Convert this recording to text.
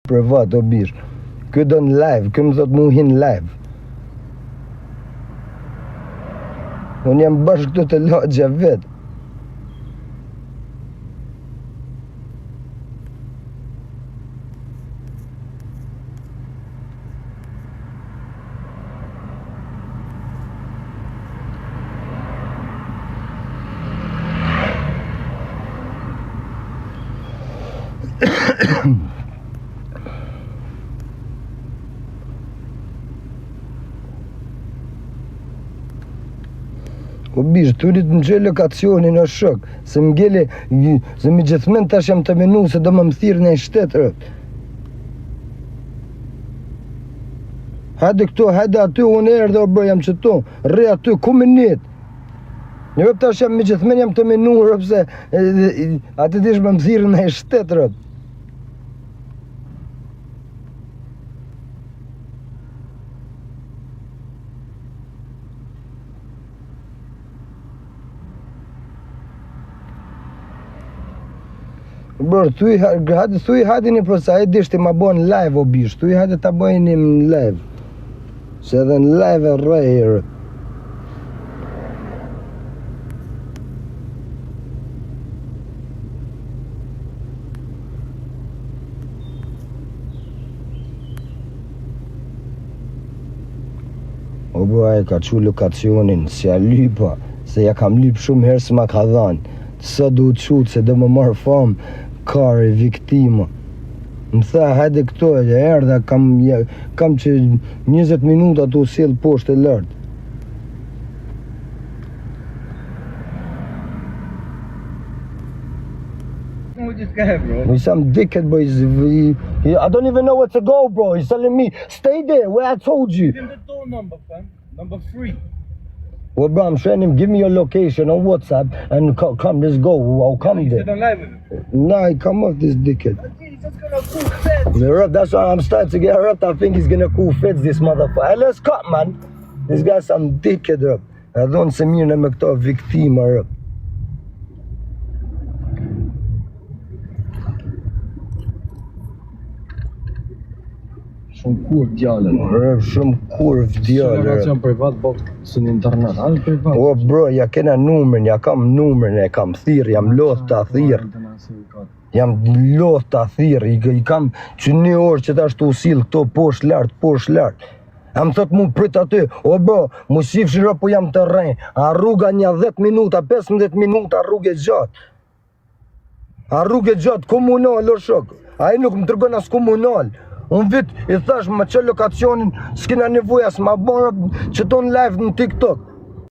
privat o bish. Ky do në live, ky më thot mu hin live. Unë jam bashkë këtu të lagja vetë. O bish, turit më gjë lokacionin o shok, se më gjele, se më gjithmen tash jam të menu se do më thirë në i shtetërët. Hajde këtu, hajde aty, unë erdhe o bro, jam qëtu, rre aty, ku minit. Një vëp tash jam më gjithmen jam të menu, rëpse aty dish më thirë në i shtetërët. Bro, thuj hajde një prosa, e dishti ma bo në live o bish, thuj hajde ta bojnë në live. Se edhe në live e rejrë. O bro, e ka qu lokacionin, si a lypa, se ja kam lyp shumë herë se ma ka dhanë. Sa du të qutë, se do më marë famë, kare, viktima. Më tha, hajde këto, e erdha, kam që 20 minuta të usil poshtë e lartë. What this guy, bro? He's some dickhead, bro. I don't even know where to go, bro. He's telling me, stay there, where I told you. Give him the door number, fam. Number 3. Well, bro, I'm showing him, give me your location on WhatsApp, and come, let's go. I'll come You there. said on live with him. Nah, come off this dickhead. He's just gonna cool feds. That's why I'm starting to get roughed. I think he's gonna cool feds this motherfucker. Hey, let's cut, man. This guy's some dickhead, bro. I don't see me in a victim, bro. Shumë kurv djallën. Shumë kurv djallë. Lokacion privat, po së në internet. Halë privat. O bro, ja kena numrin, ja kam numrin, e kam thirr, jam loth ta thirr. Jam loth ta thirr, i kam që një orë që tash të usil këto poshtë lart. Am thot mu prit aty, o bro, mu shif shiro po jam të rrej, a rruga një 10 minuta, 15 minuta rrugë gjatë. A rrugë gjatë komunal o shok, a i nuk më tërgën as komunal. Unë vit i thash më që lokacionin s'kina nevoj as ma borë që ton live në TikTok.